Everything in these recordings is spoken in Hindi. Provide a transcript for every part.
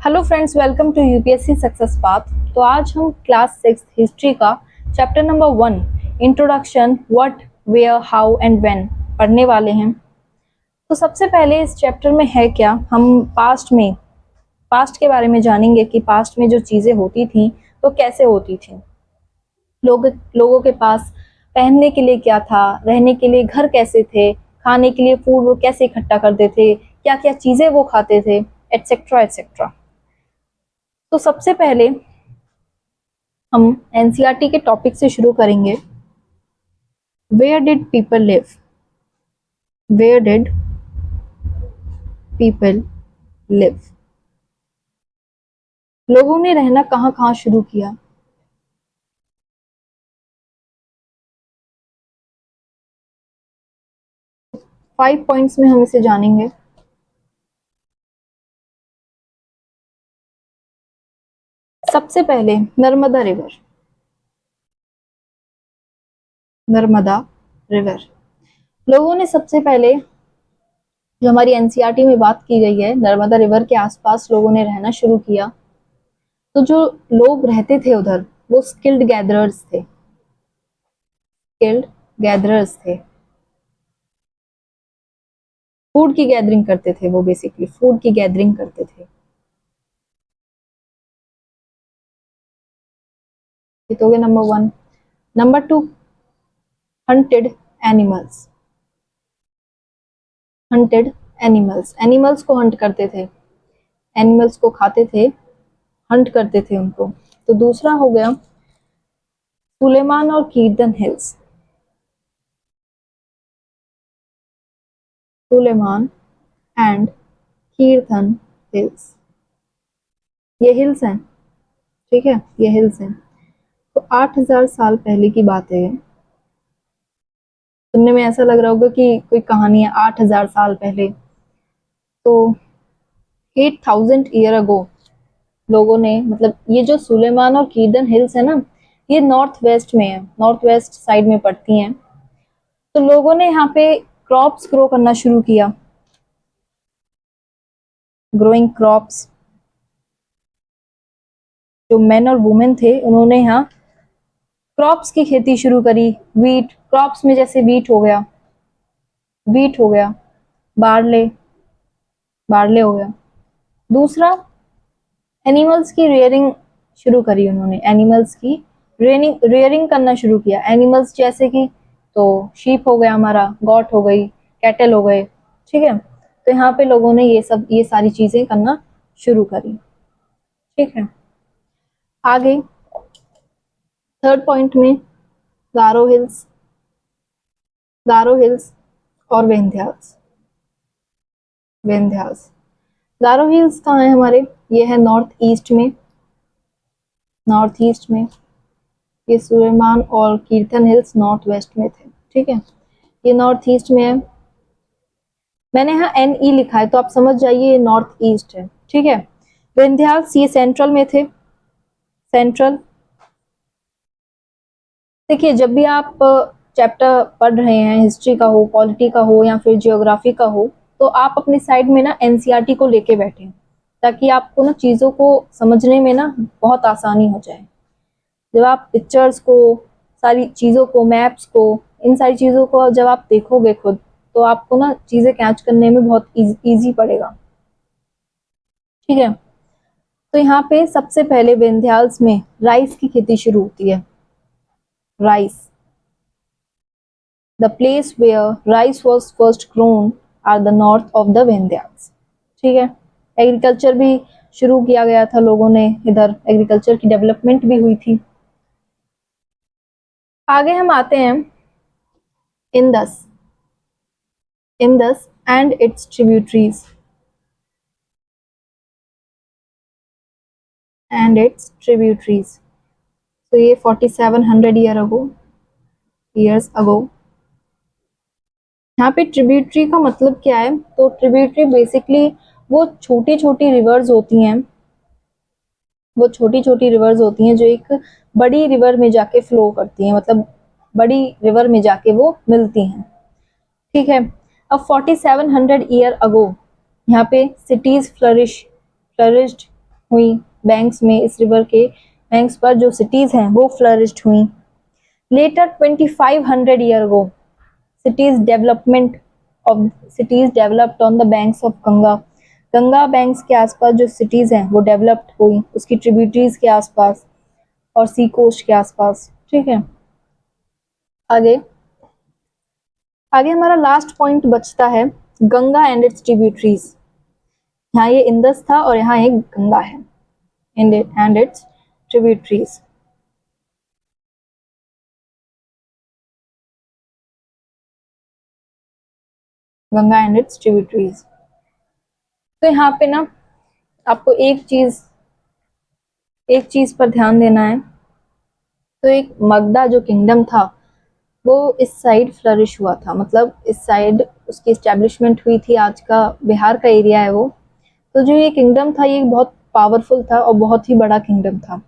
Hello friends, welcome to UPSC success path. तो आज हम क्लास 6 हिस्ट्री का chapter number 1 introduction what where how and when पढ़ने वाले हैं। तो सबसे पहले इस चैप्टर में है क्या, हम पास्ट के बारे में जानेंगे कि पास्ट में जो चीज़ें होती थी तो कैसे होती थी। लोगों के पास पहनने के लिए क्या था, रहने के लिए घर कैसे थे, खाने के लिए फूड वो कैसे इकट्ठा करते थे, क्या क्या चीज़ें वो खाते थे, एटसेट्रा एटसेट्रा। तो सबसे पहले हम एनसीईआरटी के टॉपिक से शुरू करेंगे। Where did people live, where did people live, लोगों ने रहना कहाँ कहाँ शुरू किया। फाइव पॉइंट्स में हम इसे जानेंगे। सबसे पहले नर्मदा रिवर, नर्मदा रिवर लोगों ने सबसे पहले, जो हमारी एनसीईआरटी में बात की गई है, नर्मदा रिवर के आसपास लोगों ने रहना शुरू किया। तो जो लोग रहते थे उधर वो स्किल्ड गैदरर्स थे, स्किल्ड गैदरर्स थे। फूड की गैदरिंग करते थे, वो बेसिकली फूड की गैदरिंग करते थे। ये तो हो गया number 1। Number 2, hunted animals, hunted animals, animals को हंट करते थे, एनिमल्स को खाते थे, हंट करते थे उनको। तो दूसरा हो गया सुलेमान और कीर्तन हिल्स, सुलेमान एंड कीर्तन हिल्स, ये हिल्स हैं, ठीक है, ये हिल्स हैं। तो 8000 साल पहले की बात है। सुनने में ऐसा लग रहा होगा कि कोई कहानी है, 8000 साल पहले। तो 8000 ईयर अगो लोगों ने, मतलब ये जो सुलेमान और कीर्तन हिल्स है ना, ये नॉर्थ वेस्ट में है, नॉर्थ वेस्ट साइड में पड़ती हैं। तो लोगों ने यहाँ पे क्रॉप्स ग्रो करना शुरू किया, ग्रोइंग क्रॉप्स। जो मेन और वुमेन थे उन्होंने यहाँ क्रॉप्स की खेती शुरू करी। वीट, क्रॉप्स में जैसे वीट हो गया, वीट हो गया, बार्ले, बार्ले हो गया। दूसरा, एनिमल्स की रेयरिंग शुरू करी उन्होंने, एनिमल्स की रेयरिंग रेयरिंग करना शुरू किया। एनिमल्स जैसे कि, तो शीप हो गया हमारा, गॉट हो गई, कैटल हो गए, ठीक है। तो यहाँ पे लोगों ने ये सारी चीजें करना शुरू करी, ठीक है। आगे थर्ड पॉइंट में गारो हिल्स, गारो हिल्स और विंध्यास, विंध्यास। गारो हिल्स कहाँ है हमारे, ये है नॉर्थ ईस्ट में, नॉर्थ ईस्ट में। ये सुलेमान और कीर्तन हिल्स नॉर्थ वेस्ट में थे, ठीक है, ये नॉर्थ ईस्ट में है। मैंने यहाँ NE लिखा है तो आप समझ जाइए ये नॉर्थ ईस्ट है, ठीक है। विंध्यास ये सेंट्रल में थे, सेंट्रल। देखिए, जब भी आप चैप्टर पढ़ रहे हैं, हिस्ट्री का हो, पॉलिटी का हो या फिर जियोग्राफी का हो, तो आप अपने साइड में ना एनसीईआरटी को लेके बैठे, ताकि आपको ना चीज़ों को समझने में ना बहुत आसानी हो जाए। जब आप पिक्चर्स को, सारी चीज़ों को, मैप्स को, इन सारी चीज़ों को जब आप देखोगे खुद, तो आपको ना चीज़ें कैच करने में बहुत ईजी पड़ेगा, ठीक है। तो यहाँ पे सबसे पहले विंध्यास में राइस की खेती शुरू होती है, rice. The place where rice was first grown are the north of the Vindhyas, ठीक है। एग्रीकल्चर भी शुरू किया गया था लोगों ने, इधर एग्रीकल्चर की डेवलपमेंट भी हुई थी। आगे हम आते हैं Indus, Indus and it's tributaries, and it's tributaries. तो ये 4700 ईयर्स अगो। यहाँ पे ट्रिब्यूटरी का मतलब क्या है, तो ट्रिब्यूटरी बेसिकली वो छोटी छोटी रिवर्स होती हैं, वो छोटी छोटी रिवर्स होती हैं जो एक बड़ी रिवर में जाके फ्लो करती हैं, मतलब बड़ी रिवर में जाके वो मिलती हैं, ठीक है। अब 4700 ईयर अगो यहाँ पे सिटीज फ्लरिश्ड, हुई बैंक्स में, इस रिवर के बैंक्स पर जो सिटीज हैं वो फ्लरिश्ड हुई। Later 2500 year ago cities development of cities developed on the banks of Ganga. Ganga banks के आसपास जो सिटीज हैं वो डेवलप्ड हुई उसकी ट्रिब्यूटरीज के आसपास और सी कोस्ट के आसपास। ठीक है, आगे आगे हमारा लास्ट पॉइंट बचता है गंगा एंड इट्स ट्रिब्यूटरीज। यहाँ ये इंदस था और यहाँ एक गंगा है and it's tributaries. Ganga and it's tributaries. तो यहाँ पे ना आपको एक चीज पर ध्यान देना है। तो एक मगधा जो किंगडम था वो इस साइड फ्लरिश हुआ था, मतलब इस साइड उसकी एस्टेब्लिशमेंट हुई थी, आज का बिहार का एरिया है वो। तो जो ये किंगडम था ये बहुत पावरफुल था और बहुत ही बड़ा किंगडम था।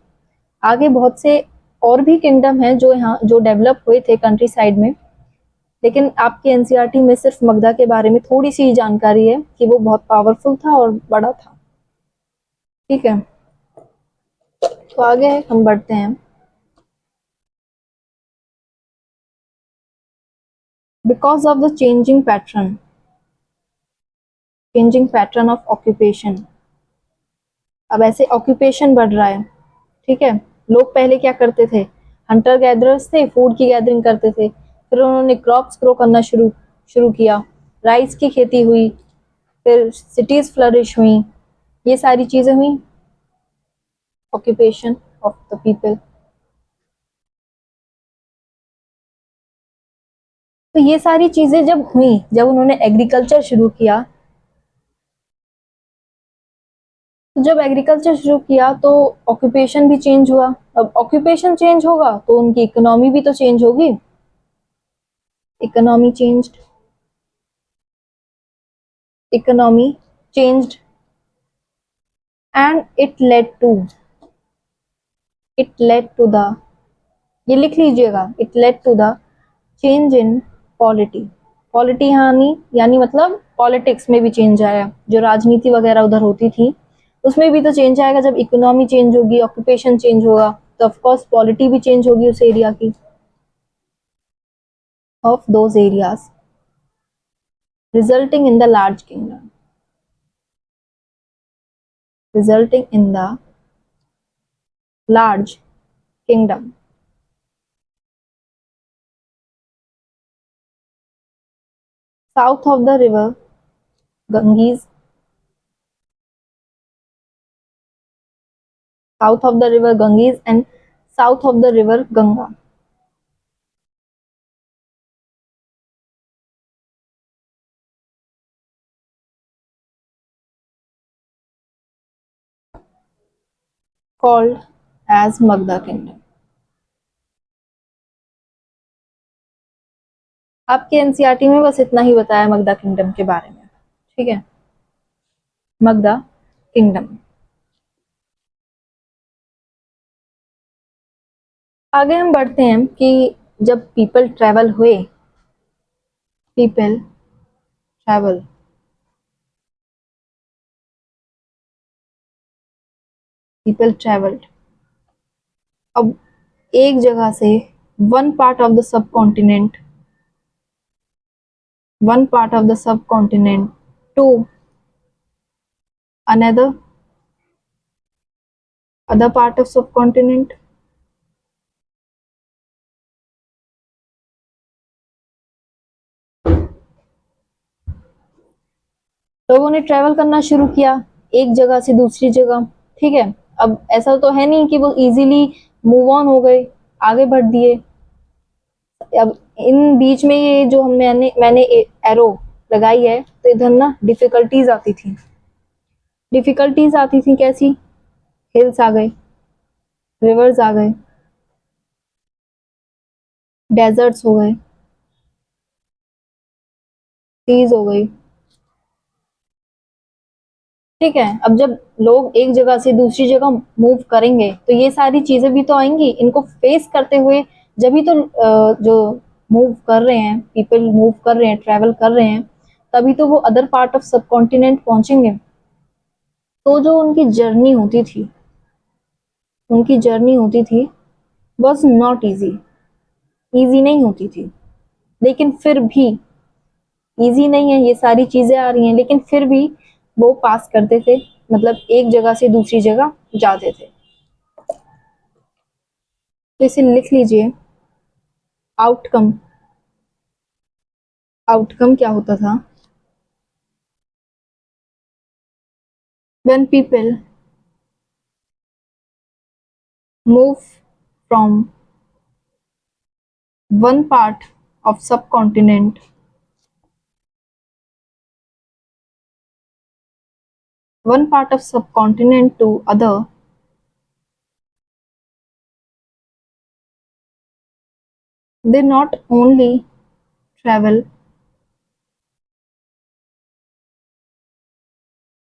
आगे बहुत से और भी किंगडम हैं जो यहाँ जो डेवलप हुए थे कंट्री साइड में, लेकिन आपके एनसीईआरटी में सिर्फ मगधा के बारे में थोड़ी सी जानकारी है कि वो बहुत पावरफुल था और बड़ा था। ठीक है, तो आगे हम बढ़ते हैं। Because of the changing pattern of occupation. अब ऐसे ऑक्यूपेशन बढ़ रहा है। ठीक है, लोग पहले क्या करते थे, हंटर गैदरर्स थे, फूड की गैदरिंग करते थे, फिर उन्होंने क्रॉप्स ग्रो करना शुरू शुरू किया, राइस की खेती हुई, फिर सिटीज फ्लरिश हुई, ये सारी चीजें हुई ऑक्यूपेशन ऑफ द पीपल। तो ये सारी चीजें जब हुई, जब उन्होंने एग्रीकल्चर शुरू किया, तो जब एग्रीकल्चर शुरू किया तो ऑक्यूपेशन भी चेंज हुआ। अब ऑक्यूपेशन चेंज होगा तो उनकी इकोनॉमी भी तो चेंज होगी। Economy changed, economy changed and it led to the, ये लिख लीजिएगा, it led to the change in polity. Polity यानी मतलब पॉलिटिक्स में भी चेंज आया, जो राजनीति वगैरह उधर होती थी उसमें भी तो चेंज आएगा। जब इकोनॉमी चेंज होगी, ऑक्यूपेशन चेंज होगा, तो ऑफ कोर्स पॉलिटी भी चेंज होगी उस एरिया की, of those areas, resulting in the large kingdom, resulting in the large kingdom. South of the river Ganges, south of the river Ganges and south of the river Ganga. Called as Magda Kingdom. आपके एनसीईआरटी में बस इतना ही बताया मगधा किंगडम के बारे में। ठीक है, मगधा किंगडम। आगे हम बढ़ते हैं कि जब पीपल ट्रैवल हुए, पीपल ट्रैवल, पीपल ट्रैवल्ड। अब एक जगह से one part of the subcontinent, one part of the subcontinent to another other part of subcontinent। लोगों ने ट्रेवल करना शुरू किया एक जगह से दूसरी जगह। ठीक है, अब ऐसा तो है नहीं कि वो इजीली मूव ऑन हो गए, आगे बढ़ दिए। अब इन बीच में ये जो मैंने एरो लगाई है, तो इधर ना डिफिकल्टीज आती थी। डिफिकल्टीज आती थी कैसी, हिल्स आ गए, रिवर्स आ गए, डेजर्ट्स हो गए, सीज हो गई। ठीक है, अब जब लोग एक जगह से दूसरी जगह मूव करेंगे तो ये सारी चीजें भी तो आएंगी, इनको फेस करते हुए जब भी तो जो मूव कर रहे हैं, पीपल मूव कर रहे हैं, ट्रैवल कर रहे हैं, तभी तो वो अदर पार्ट ऑफ सब कॉन्टिनेंट पहुंचेंगे। तो जो उनकी जर्नी होती थी वॉज नॉट ईजी, ईजी नहीं होती थी, लेकिन फिर भी ईजी नहीं है, ये सारी चीजें आ रही हैं लेकिन फिर भी वो पास करते थे, मतलब एक जगह से दूसरी जगह जाते थे। तो इसे लिख लीजिए, आउटकम। आउटकम क्या होता था? When people move from one part of सब continent, one part of subcontinent to other, they not only travel,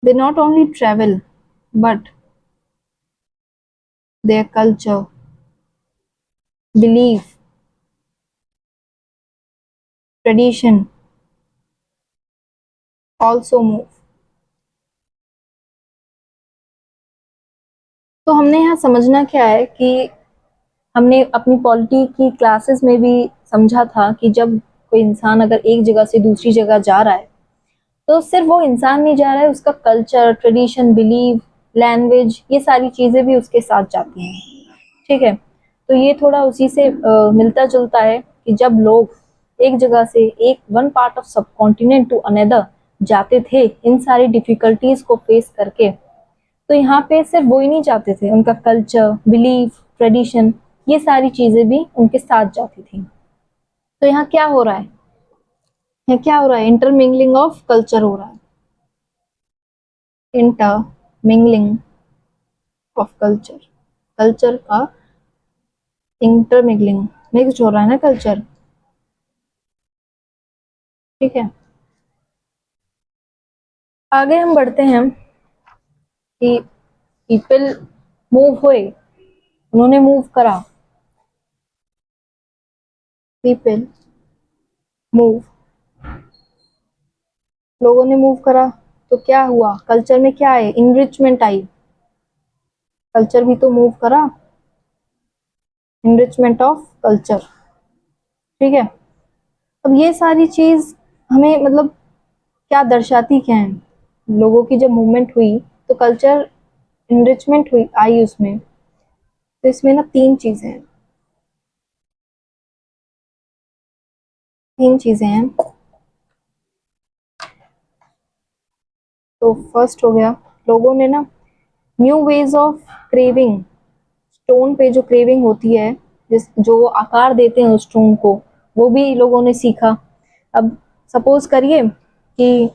they not only travel, but their culture, belief, tradition also move. तो हमने यहाँ समझना क्या है कि हमने अपनी पॉलिटी की क्लासेस में भी समझा था कि जब कोई इंसान अगर एक जगह से दूसरी जगह जा रहा है तो सिर्फ वो इंसान नहीं जा रहा है, उसका कल्चर, ट्रेडिशन, बिलीव, लैंग्वेज, ये सारी चीजें भी उसके साथ जाती हैं। ठीक है, तो ये थोड़ा उसी से मिलता जुलता है कि जब लोग एक जगह से एक वन पार्ट ऑफ सब कॉन्टिनेंट टू अनदर जाते थे इन सारी डिफिकल्टीज को फेस करके, तो यहाँ पे सिर्फ वो ही नहीं जाते थे, उनका कल्चर, बिलीफ, ट्रेडिशन, ये सारी चीजें भी उनके साथ जाती थी। तो यहाँ क्या हो रहा है? यहाँ क्या हो रहा है? इंटरमिंगलिंग ऑफ कल्चर हो रहा है, इंटरमिंगलिंग ऑफ कल्चर, कल्चर का इंटरमिंगलिंग, मिक्स हो रहा है ना कल्चर। ठीक है, आगे हम बढ़ते हैं कि पीपल मूव हुए, उन्होंने मूव करा, पीपल मूव, लोगों ने मूव करा, तो क्या हुआ? कल्चर में क्या है? इनरिचमेंट आई, कल्चर भी तो मूव करा, इनरिचमेंट ऑफ कल्चर। ठीक है, अब ये सारी चीज हमें मतलब क्या दर्शाती क्या है? लोगों की जब मूवमेंट हुई तो कल्चर इनरिचमेंट हुई, आई उसमें। तो इसमें ना तीन चीजें हैं। तो फर्स्ट हो गया, लोगों ने ना new ways of craving, stone पे जो क्रेविंग होती है, जिस जो आकार देते हैं उस स्टोन को, वो भी लोगों ने सीखा। अब सपोज करिए कि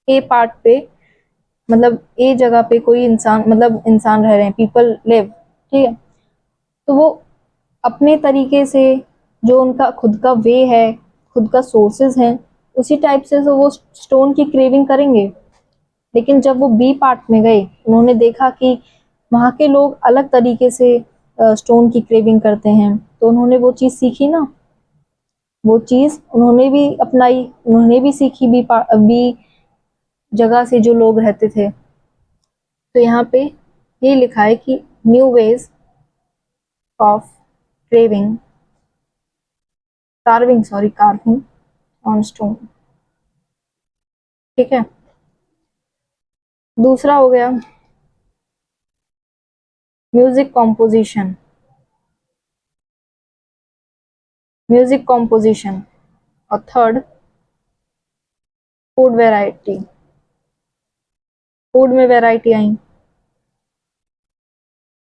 ए पार्ट पे, मतलब ए जगह पे कोई इंसान, मतलब इंसान रह रहे हैं, पीपल लिव, ठीक है, तो वो अपने तरीके से, जो उनका खुद का वे है, खुद का सोर्सेज है, उसी टाइप से तो वो स्टोन की क्रेविंग करेंगे। लेकिन जब वो बी पार्ट में गए, उन्होंने देखा कि वहाँ के लोग अलग तरीके से स्टोन की क्रेविंग करते हैं, तो उन्होंने वो चीज़ सीखी ना, वो चीज़ उन्होंने भी अपनाई, उन्होंने भी सीखी बी जगह से जो लोग रहते थे। तो यहाँ पे ये लिखा है कि new ways of craving, carving on stone. ठीक है, दूसरा हो गया म्यूजिक कॉम्पोजिशन, म्यूजिक कॉम्पोजिशन। और थर्ड, फूड वेराइटी, फूड में वेराइटी आई,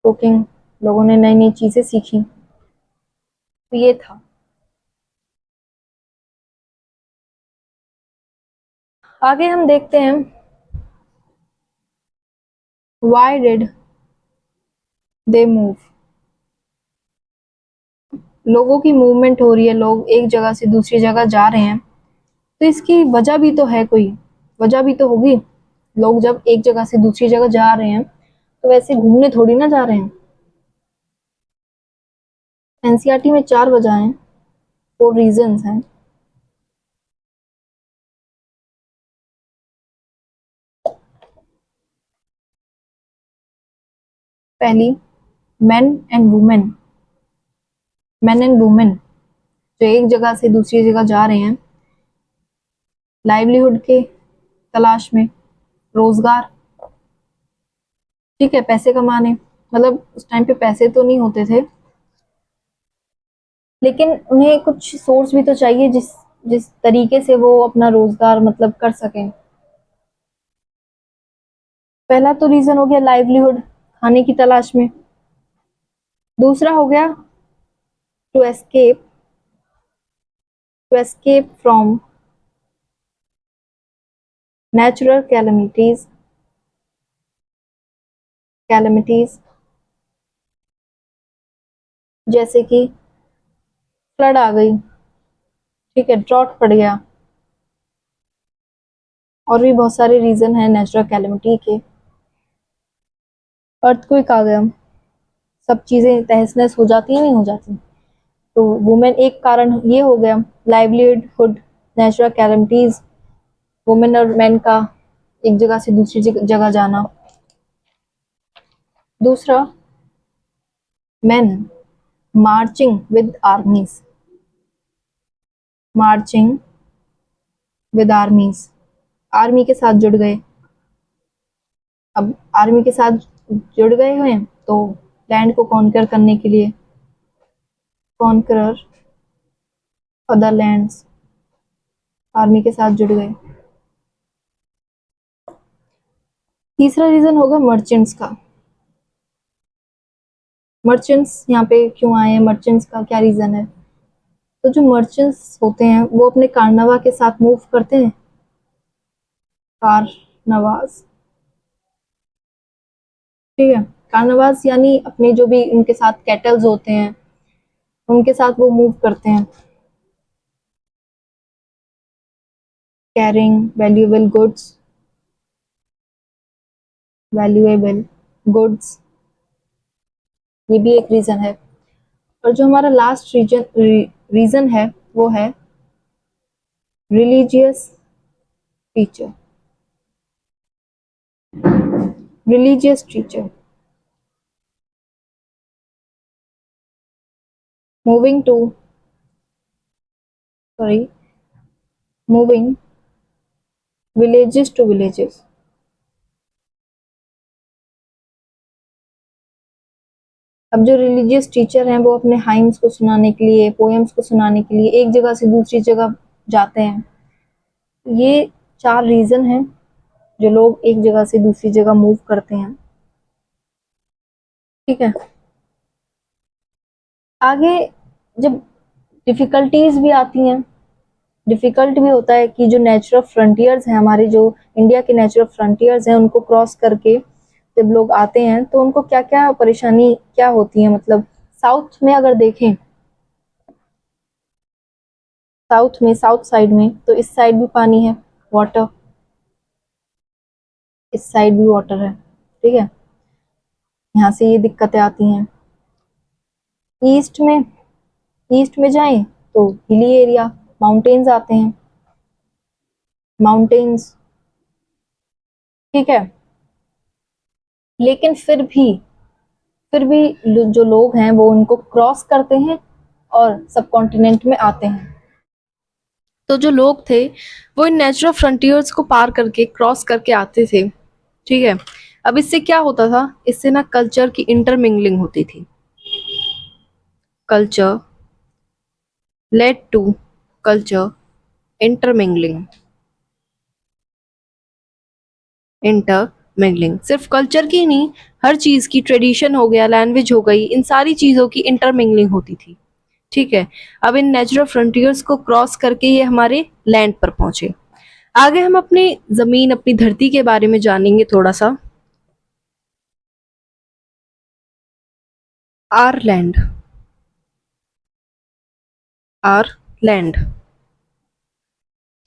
कुकिंग, लोगों ने नई नई चीजें सीखी। तो ये था। आगे हम देखते हैं, व्हाई डिड दे मूव, लोगों की मूवमेंट हो रही है, लोग एक जगह से दूसरी जगह जा रहे हैं, तो इसकी वजह भी तो है, कोई वजह भी तो होगी। लोग जब एक जगह से दूसरी जगह जा रहे हैं तो वैसे घूमने थोड़ी ना जा रहे हैं। एनसीईआरटी में 4 वजह हैं, 4 रीजंस हैं। पहली, मैन एंड वुमेन जो एक जगह से दूसरी जगह जा रहे हैं लाइवलीहुड के तलाश में, रोजगार, ठीक है, पैसे कमाने, मतलब उस टाइम पे पैसे तो नहीं होते थे, लेकिन उन्हें कुछ सोर्स भी तो चाहिए जिस जिस तरीके से वो अपना रोजगार मतलब कर सकें। पहला तो रीजन हो गया लाइवलीहुड, खाने की तलाश में। दूसरा हो गया to escape from natural calamities, जैसे कि फ्लड आ गई, ठीक है, ड्रॉट पड़ गया, और भी बहुत सारे रीजन है नेचुरल कैलमिटी के। अर्थक्वेक आ गया, सब चीजें तहस नहस हो जाती है, नहीं हो जाती, तो वुमेन एक कारण ये हो गया, लाइवलीहुड, नेचुरल कैलमिटीज, वुमेन और मैन का एक जगह से दूसरी जगह जाना। दूसरा, मैन मार्चिंग विद आर्मीज, आर्मी के साथ जुड़ गए। अब आर्मी के साथ जुड़ गए हुए हैं तो लैंड को कॉन्कर करने के लिए, कॉन्करर अदर लैंड्स, आर्मी के साथ जुड़ गए। तीसरा रीजन होगा मर्चेंट्स का। मर्चेंट्स यहाँ पे क्यों आए हैं, मर्चेंट्स का क्या रीजन है? तो जो मर्चेंट्स होते हैं वो अपने कारनावा के साथ मूव करते हैं, कारनवास, ठीक है, कारनवास यानी अपने जो भी उनके साथ कैटल्स होते हैं उनके साथ वो मूव करते हैं, कैरिंग वैल्यूएबल गुड्स, ये भी एक रीजन है। और जो हमारा लास्ट रीजन है वो है religious teacher, teacher moving to sorry moving villages to villages. अब जो रिलीजियस टीचर हैं वो अपने हाइम्स को सुनाने के लिए, पोएम्स को सुनाने के लिए एक जगह से दूसरी जगह जाते हैं। ये चार रीजन हैं जो लोग एक जगह से दूसरी जगह मूव करते हैं, ठीक है। आगे जब डिफिकल्टीज भी आती हैं, डिफिकल्ट भी होता है कि जो नेचुरल फ्रंटियर्स हैं, हमारे जो इंडिया के नेचुरल फ्रंटियर्स हैं, उनको क्रॉस करके जब लोग आते हैं तो उनको क्या क्या परेशानी क्या होती है, मतलब साउथ में अगर देखें, साउथ साइड में तो इस साइड भी पानी है, वाटर, इस साइड भी वाटर है, ठीक है, यहाँ से ये दिक्कतें आती हैं। ईस्ट में जाएं तो हिली एरिया, माउंटेन्स आते हैं, माउंटेन्स, ठीक है, लेकिन फिर भी जो लोग हैं वो उनको क्रॉस करते हैं और सब कॉन्टिनेंट में आते हैं। तो जो लोग थे वो इन नेचुरल फ्रंटियर्स को पार करके क्रॉस करके आते थे, ठीक है। अब इससे क्या होता था, इससे ना कल्चर की इंटरमिंगलिंग होती थी, culture led to culture intermingling, सिर्फ कल्चर की नहीं, हर चीज की, ट्रेडिशन हो गया, लैंग्वेज हो गई, इन सारी चीजों की इंटरमिंगलिंग होती थी, ठीक है। अब इन नेचुरल फ्रंटियर्स को क्रॉस करके ये हमारे लैंड पर पहुंचे। आगे हम अपनी जमीन, अपनी धरती के बारे में जानेंगे थोड़ा सा। आर लैंड, आर लैंड,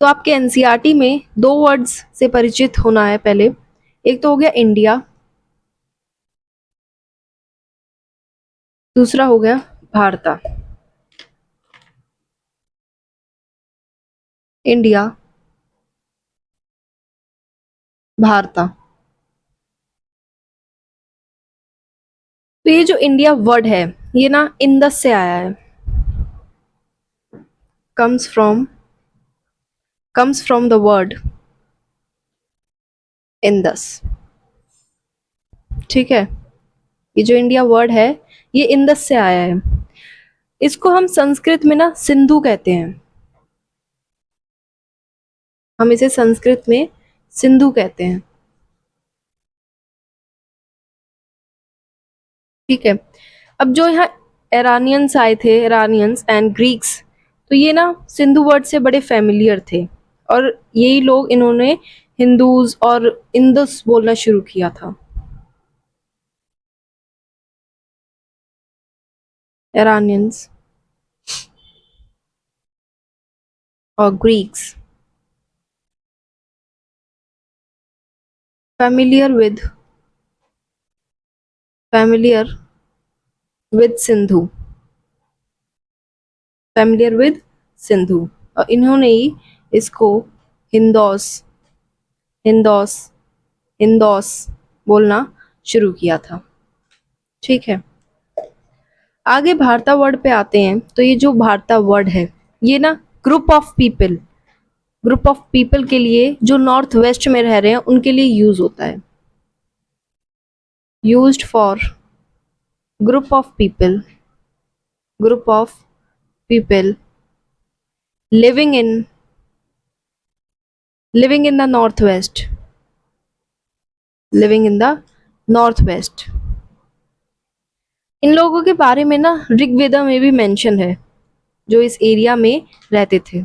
तो आपके एनसीईआरटी में दो वर्ड्स से परिचित होना है पहले। एक तो हो गया इंडिया, दूसरा हो गया भारत। इंडिया, भारत, तो ये जो इंडिया वर्ड है ये ना इंदस से आया है, comes from the word Indus. ठीक है, ये जो इंडिया वर्ड है ये इंदस से आया है। इसको हम संस्कृत में ना सिंधु कहते हैं, हम इसे संस्कृत में सिंधु कहते हैं। ठीक है, अब जो यहाँ इरानियंस आए थे, इरानियंस एंड ग्रीक्स, तो ये ना सिंधु वर्ड से बड़े फेमिलियर थे और यही लोग, इन्होंने हिंदूज और इंदस बोलना शुरू किया था। इरानियंस और Greeks familiar with familiar with Sindhu, familiar with Sindhu, और इन्होंने ही इसको हिंदोस हिंदोस हिंदोस बोलना शुरू किया था। ठीक है, आगे भारता वर्ड पे आते हैं। तो ये जो भारता वर्ड है ये ना ग्रुप ऑफ पीपल के लिए जो नॉर्थ वेस्ट में रह रहे हैं उनके लिए यूज होता है। Used for group of people living in the north west, living in the north west. इन लोगों के बारे में ना ऋग्वेदा में भी मेंशन है, जो इस एरिया में रहते थे।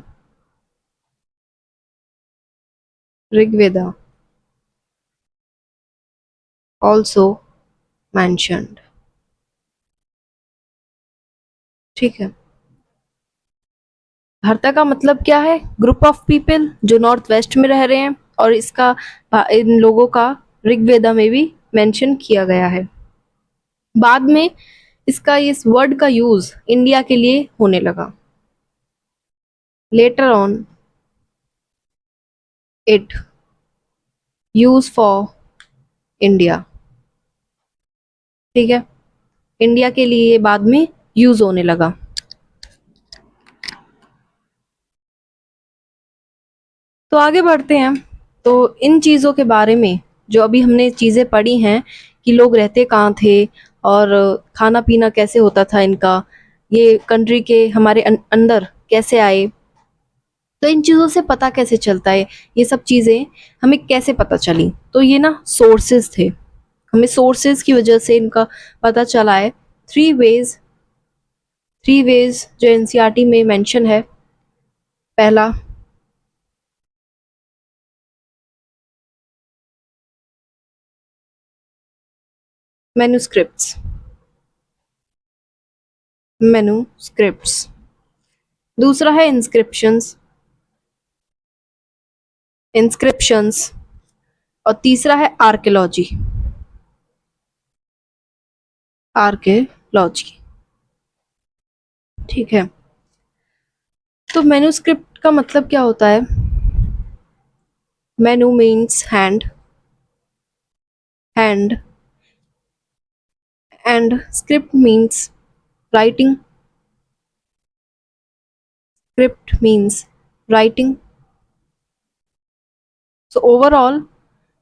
Rigveda also mentioned. ठीक है, भारता का मतलब क्या है? ग्रुप ऑफ पीपल जो नॉर्थ वेस्ट में रह रहे हैं, और इसका इन लोगों का ऋग्वेदा में भी मेंशन किया गया है। बाद में इसका इस वर्ड का यूज इंडिया के लिए होने लगा। Later on it use for India. ठीक है, इंडिया के लिए ये बाद में यूज होने लगा। तो आगे बढ़ते हैं। तो इन चीज़ों के बारे में जो अभी हमने चीज़ें पढ़ी हैं कि लोग रहते कहाँ थे और खाना पीना कैसे होता था इनका, ये कंट्री के हमारे अंदर कैसे आए, तो इन चीज़ों से पता कैसे चलता है, ये सब चीज़ें हमें कैसे पता चली? तो ये ना सोर्सेज थे, हमें सोर्सेज की वजह से इनका पता चला है। थ्री वेज जो एनसीईआरटी में मेंशन है। पहला, मैन्युस्क्रिप्ट्स। दूसरा है इंस्क्रिप्शंस। और तीसरा है आर्कियोलॉजी। ठीक है, तो मैन्युस्क्रिप्ट का मतलब क्या होता है? Menu means hand and script means writing. So overall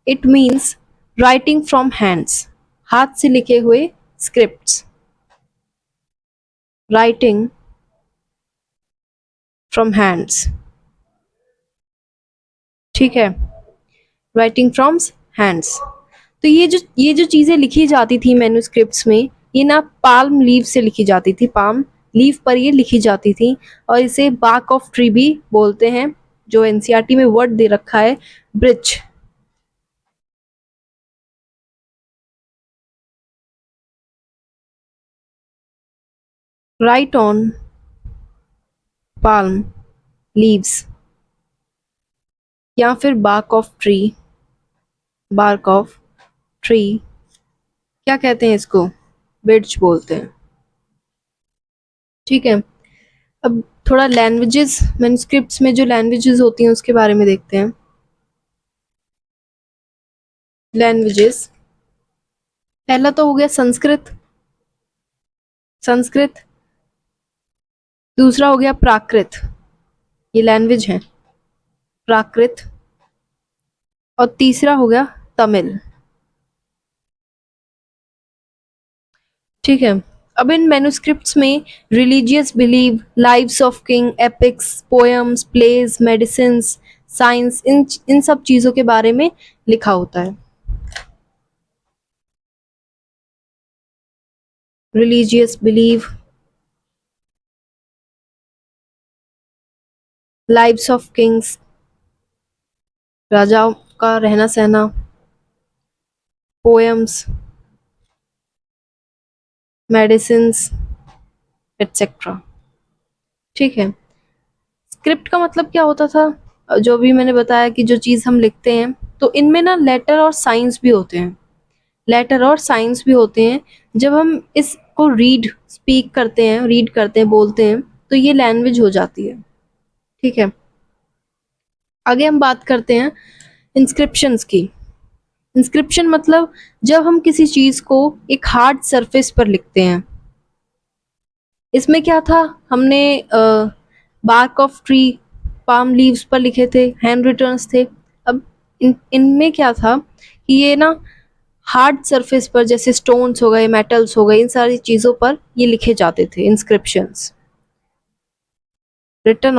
it means writing from hands, हाथ से लिखे हुए स्क्रिप्ट्स। Writing from hands. ठीक है, राइटिंग फ्रॉम हैंड्स। तो ये जो चीजें लिखी जाती थी मैन्युस्क्रिप्ट्स में, ये ना पाल्म लीव से लिखी जाती थी, पाल्म लीव पर ये लिखी जाती थी, और इसे बार्क ऑफ ट्री भी बोलते हैं, जो एनसीईआरटी में वर्ड दे रखा है birch. Write on palm leaves या फिर बार्क ऑफ ट्री, क्या कहते हैं इसको? ब्रिच बोलते हैं। ठीक है, अब थोड़ा लैंग्वेजेस, मैन्युस्क्रिप्ट्स में जो लैंग्वेजेस होती हैं उसके बारे में देखते हैं। लैंग्वेजेस, पहला तो हो गया संस्कृत। संस्कृत, दूसरा हो गया प्राकृत, ये लैंग्वेज है प्राकृत, और तीसरा हो गया तमिल। ठीक है। अब इन मैन्युस्क्रिप्ट्स में religious belief, lives of king, epics, poems, plays, medicines, science, इन सब चीजों के बारे में लिखा होता है। Religious belief, lives of kings, राजाओं का रहना सहना, पोएम्स, मेडिसिन्स, एटसेट्रा। ठीक है। स्क्रिप्ट का मतलब क्या होता था, जो भी मैंने बताया कि जो चीज़ हम लिखते हैं तो इनमें ना लेटर और साइंस भी होते हैं, लेटर और साइंस भी होते हैं। जब हम इसको स्पीक करते हैं, रीड करते हैं, बोलते हैं, तो ये लैंग्वेज हो जाती है। ठीक है। आगे हम बात करते हैं इंस्क्रिप्शंस की। इंस्क्रिप्शन मतलब जब हम किसी चीज को एक हार्ड सरफेस पर लिखते हैं। इसमें क्या था, हमने bark of tree, palm leaves पर लिखे थे, हैंड रिटर्न्स थे। अब इनमें क्या था कि ये ना हार्ड सरफेस पर, जैसे स्टोन्स हो गए, मेटल्स हो गए, इन सारी चीजों पर ये लिखे जाते थे inscriptions. Written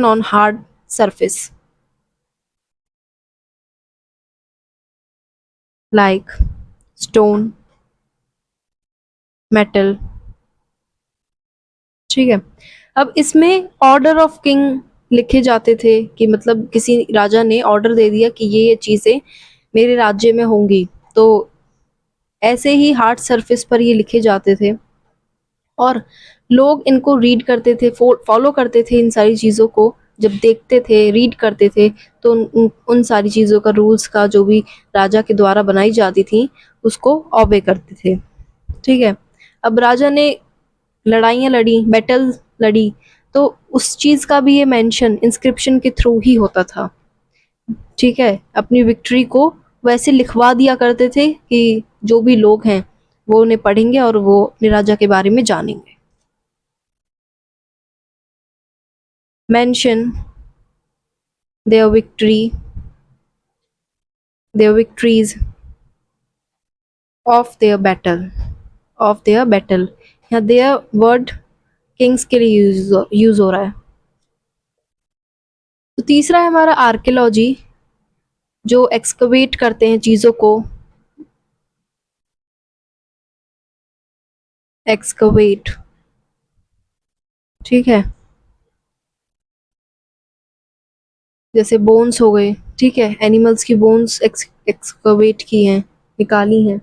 on hard surface like stone, metal. ठीक है। अब इसमें ऑर्डर ऑफ किंग लिखे जाते थे, कि मतलब किसी राजा ने ऑर्डर दे दिया कि ये चीजें मेरे राज्य में होंगी, तो ऐसे ही हार्ड सरफेस पर ये लिखे जाते थे और लोग इनको रीड करते थे, फॉलो करते थे इन सारी चीज़ों को। जब देखते थे, रीड करते थे, तो उन सारी चीज़ों का, रूल्स का, जो भी राजा के द्वारा बनाई जाती थी उसको ऑबे करते थे। ठीक है। अब राजा ने लड़ाइयाँ लड़ी, बैटल लड़ी, तो उस चीज़ का भी ये मेंशन इंस्क्रिप्शन के थ्रू ही होता था। ठीक है। अपनी विक्ट्री को वैसे लिखवा दिया करते थे कि जो भी लोग हैं वो उन्हें पढ़ेंगे और वो अपने राजा के बारे में जानेंगे। Mention their victories of their battle। यहाँ their वर्ड किंग्स के लिए यूज हो रहा है। तो तीसरा है हमारा आर्कियोलॉजी, जो एक्सकवेट करते हैं चीजों को, एक्सकवेट। ठीक है। जैसे बोन्स हो गए, ठीक है, एनिमल्स की बोन्स एक्सकवेट की हैं, निकाली हैं।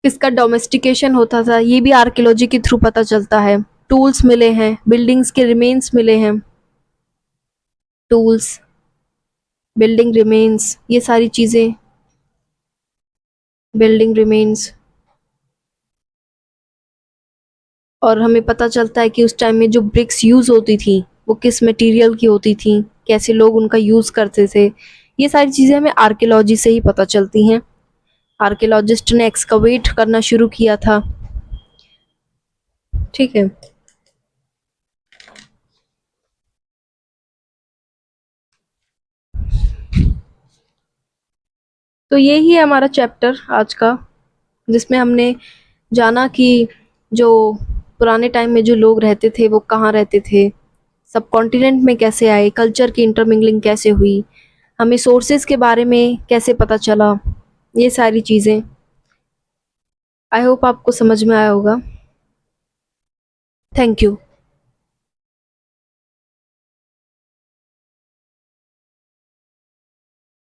किसका डोमेस्टिकेशन होता था, ये भी आर्कियोलॉजी के थ्रू पता चलता है। टूल्स मिले हैं, बिल्डिंग्स के रिमेन्स मिले हैं, टूल्स, बिल्डिंग रिमेन्स, ये सारी चीजें, बिल्डिंग रिमेन्स। और हमें पता चलता है कि उस टाइम में जो ब्रिक्स यूज होती थी वो किस मटेरियल की होती थी, कैसे लोग उनका यूज करते थे। ये सारी चीजें हमें आर्कियोलॉजी से ही पता चलती हैं। आर्कियोलॉजिस्ट ने एक्सकवेट करना शुरू किया था। ठीक है। तो यही है हमारा चैप्टर आज का, जिसमें हमने जाना कि जो पुराने टाइम में जो लोग रहते थे वो कहाँ रहते थे, सब कॉन्टिनेंट में कैसे आए, कल्चर की इंटरमिंगलिंग कैसे हुई, हमें सोर्सेज के बारे में कैसे पता चला, ये सारी चीज़ें। आई होप आपको समझ में आया होगा। Thank you.